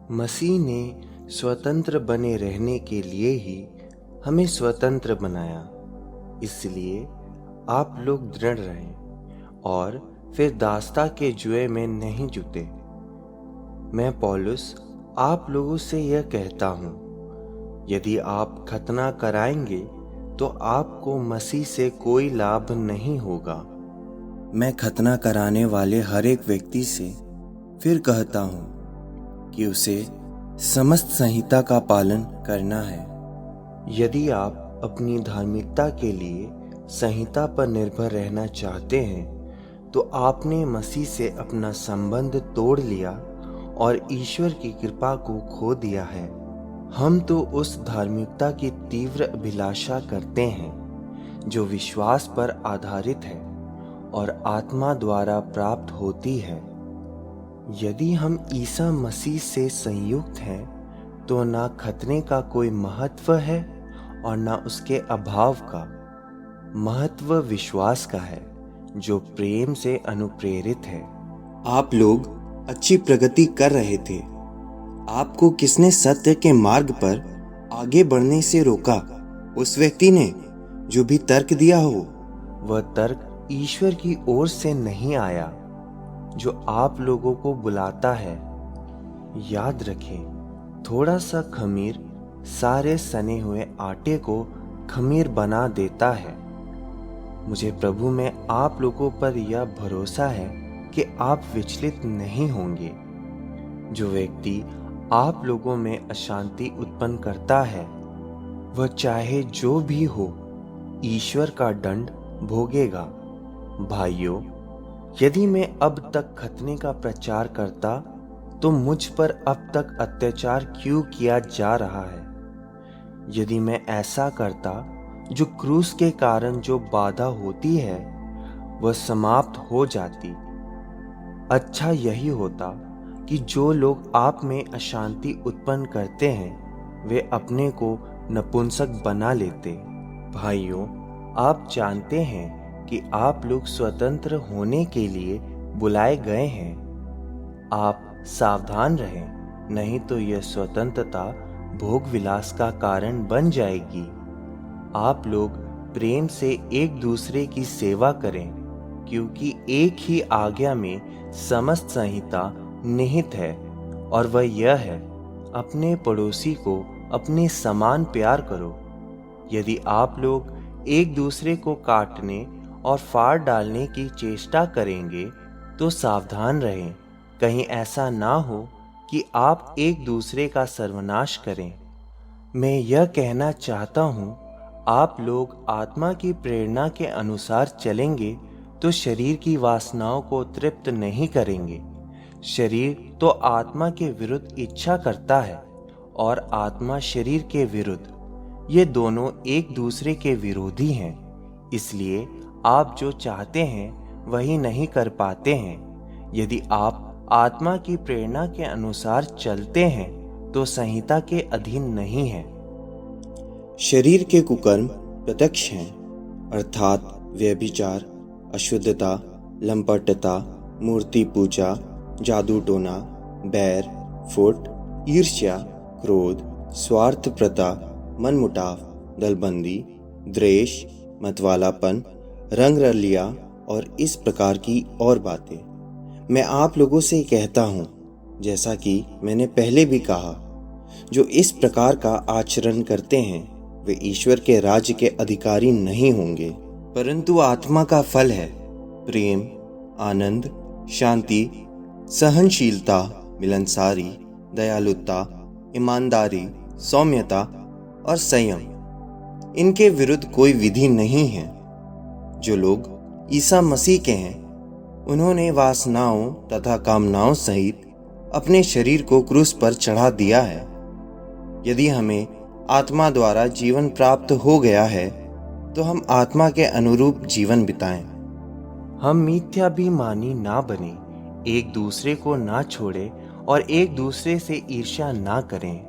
मसीह ने स्वतंत्र बने रहने के लिए ही हमें स्वतंत्र बनाया। इसलिए आप लोग दृढ़ रहें और फिर दासता के जुए में नहीं जुटे। मैं पौलुस आप लोगों से यह कहता हूँ, यदि आप खतना कराएंगे तो आपको मसीह से कोई लाभ नहीं होगा। मैं खतना कराने वाले हर एक व्यक्ति से फिर कहता हूँ कि उसे समस्त संहिता का पालन करना है। यदि आप अपनी धार्मिकता के लिए संहिता पर निर्भर रहना चाहते हैं तो आपने मसीह से अपना संबंध तोड़ लिया और ईश्वर की कृपा को खो दिया है। हम तो उस धार्मिकता की तीव्र अभिलाषा करते हैं जो विश्वास पर आधारित है और आत्मा द्वारा प्राप्त होती है। यदि हम ईसा मसीह से संयुक्त हैं तो ना खतने का कोई महत्व है और ना उसके अभाव का। महत्व विश्वास का है जो प्रेम से अनुप्रेरित है। आप लोग अच्छी प्रगति कर रहे थे। आपको किसने सत्य के मार्ग पर आगे बढ़ने से रोका? उस व्यक्ति ने जो भी तर्क दिया हो। वह तर्क ईश्वर की ओर से नहीं आया जो आप लोगों को बुलाता है। याद रखें, थोड़ा सा खमीर सारे सने हुए आटे को खमीर बना देता है। मुझे प्रभु में आप लोगों पर यह भरोसा है कि आप विचलित नहीं होंगे। जो व्यक्ति आप लोगों में अशांति उत्पन्न करता है वह चाहे जो भी हो ईश्वर का दंड भोगेगा। भाइयों, यदि मैं अब तक खतने का प्रचार करता तो मुझ पर अब तक अत्याचार क्यों किया जा रहा है? यदि मैं ऐसा करता, जो क्रूस के कारण जो बाधा होती है वह समाप्त हो जाती। अच्छा यही होता कि जो लोग आप में अशांति उत्पन्न करते हैं वे अपने को नपुंसक बना लेते। भाइयों, आप जानते हैं कि आप लोग स्वतंत्र होने के लिए बुलाए गए हैं। आप सावधान रहें, नहीं तो यह स्वतंत्रता भोग विलास का कारण बन जाएगी। आप लोग प्रेम से एक दूसरे की सेवा करें, क्योंकि एक ही आज्ञा में समस्त संहिता निहित है और वह यह है, अपने पड़ोसी को अपने समान प्यार करो। यदि आप लोग एक दूसरे को काटने और फाड़ डालने की चेष्टा करेंगे तो सावधान रहें, कहीं ऐसा ना हो कि आप एक दूसरे का सर्वनाश करें। मैं यह कहना चाहता हूँ, आप लोग आत्मा की प्रेरणा के अनुसार चलेंगे तो शरीर की वासनाओं को तृप्त नहीं करेंगे। शरीर तो आत्मा के विरुद्ध इच्छा करता है और आत्मा शरीर के विरुद्ध। ये दोनों एक दूसरे के विरोधी हैं। इसलिए आप जो चाहते हैं वही नहीं कर पाते हैं। यदि आप आत्मा की प्रेरणा के अनुसार चलते हैं तो संहिता के अधीन नहीं हैं। शरीर के कुकर्म प्रत्यक्ष हैं, अर्थात व्यभिचार, अशुद्धता, लंपटता, मूर्ति पूजा, जादू टोना, बैर, फुट, ईर्ष्या, क्रोध, स्वार्थप्रता, मनमुटाव, दलबंदी, द्वेष, मतवालापन, रंगरलिया और इस प्रकार की और बातें। मैं आप लोगों से कहता हूँ, जैसा कि मैंने पहले भी कहा, जो इस प्रकार का आचरण करते हैं वे ईश्वर के राज्य के अधिकारी नहीं होंगे। परंतु आत्मा का फल है प्रेम, आनंद, शांति, सहनशीलता, मिलनसारी, दयालुता, ईमानदारी, सौम्यता और संयम। इनके विरुद्ध कोई विधि नहीं है। जो लोग ईसा मसीह के हैं उन्होंने वासनाओं तथा कामनाओं सहित अपने शरीर को क्रूस पर चढ़ा दिया है। यदि हमें आत्मा द्वारा जीवन प्राप्त हो गया है तो हम आत्मा के अनुरूप जीवन बिताएं। हम मिथ्याभिमानी ना बने, एक दूसरे को ना छोड़े और एक दूसरे से ईर्ष्या ना करें।